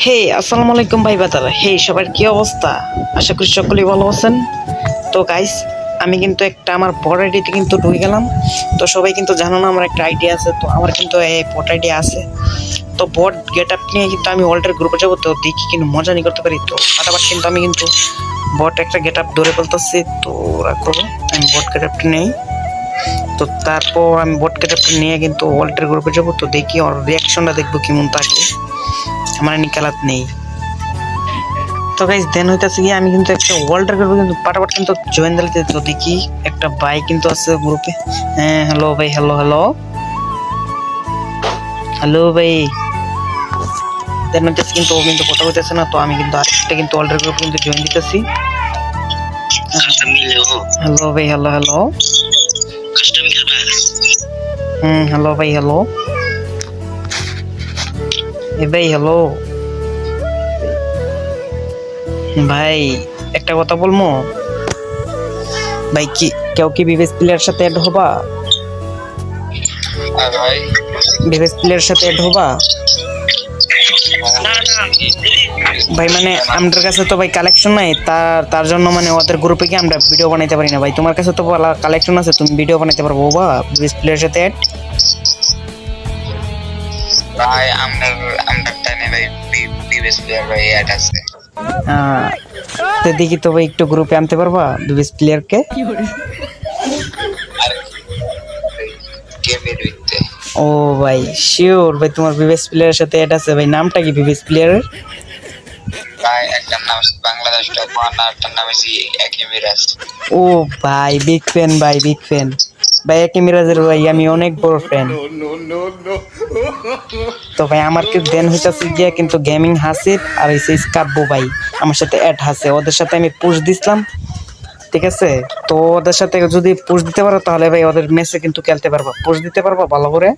হে আসসালামু আলাইকুম ভাই বাতারা। হে সবার কি অবস্থা? আশা করি সকলেই ভালো আছেন। তো গাইস, আমি কিন্তু একটা আমার বড় আইডিতে কিন্তু ঢুকে গেলাম। তো সবাই কিন্তু জানো না আমার একটা আইডি আছে, তো আমার কিন্তু এই বট আইডি আছে। তো বট গেট আপ নিয়ে কিন্তু আমি ওয়ার্ল্ডের গ্রুপে যাবো, তো দেখি কিন্তু মজা নিয়ে করতে পারি। তো ফাটাফাট কিন্তু আমি কিন্তু বট একটা গেট আপ ধরে ফেলতেছি। তো রাখো, আমি বট গেট আপটা নেই। তো তারপর আমি বট গেট আপটা নিয়ে কিন্তু ওয়ার্ল্ডের গ্রুপে যাবো, তো দেখি ওর রিয়াকশনটা দেখবো কেমন থাকে। আমার নিকালাত নেই। তো গাইস দেন হইতাছে কি আমি কিন্তু একটা ওয়ার্ল্ডের গ্রুপে কিন্তু পাটাপাট কিন্তু জয়েন দিতে, তো দেখি একটা ভাই কিন্তু আছে গ্রুপে। হ্যাঁ হ্যালো ভাই, হ্যালো হ্যালো হ্যালো ভাই। দেন হইতাছে কিন্তু ও কিন্তু কথা হইতেছে না, তো আমি কিন্তু আরেকটা কিন্তু ওয়ার্ল্ডের গ্রুপে কিন্তু জয়েন দিতেছি। হ্যালো ভাই, হ্যালো হ্যালো। হ্যালো ভাই, হ্যালো। এ ভাই হ্যালো ভাই, একটা কথা বলবো ভাই, কি কেউ কি বিবেস প্লেয়ার সাথে অ্যাড হবা? ভাই বিবেস প্লেয়ার সাথে অ্যাড হবা ভাই? মানে আমাদের কাছে তো ভাই কালেকশন নাই, তার জন্য মানে ওদের গ্রুপে কি আমরা ভিডিও বানাইতে পারি না ভাই। তোমার কাছে তো কালেকশন আছে, তুমি ভিডিও বানাইতে পারবো বা বিবেস প্লেয়ার সাথে অ্যাড। ভাই আমরা টাইমে ভাই বিবেস প্লেয়ার ভাই অ্যাড আছে। তো দেখি তো ভাই, একটু গ্রুপে আনতে পারবা বিবেস প্লেয়ারকে? আর গেমের ভিতরে ও ভাই শিওর ভাই, তোমার বিবেস প্লেয়ারের সাথে অ্যাড আছে ভাই। নামটা কি বিবেস প্লেয়ারের? ভাই একটার নাম হচ্ছে বাংলাদেশ টপ ওয়ান আর একটার নাম হচ্ছে একে মিরাজ। ও ভাই বিগ ফ্যান ভাই, বিগ ফ্যান ভাই। একে মিরাজের ভাই আমি অনেক বড় ফ্যান। তো ভাই আমার কি দেন হইতাছে গিয়া কিন্তু গেমিং হাসিব আর এই স্কাব্বো ভাই আমার সাথে অ্যাড হাসে। ওদের সাথে আমি পুশ দিছিলাম, ঠিক আছে? তো ওদের সাথে যদি পুশ দিতে পারো তাহলে ভাই ওদের ম্যাচে কিন্তু খেলতে পারবা। পুশ দিতে পারবা ভালো করে?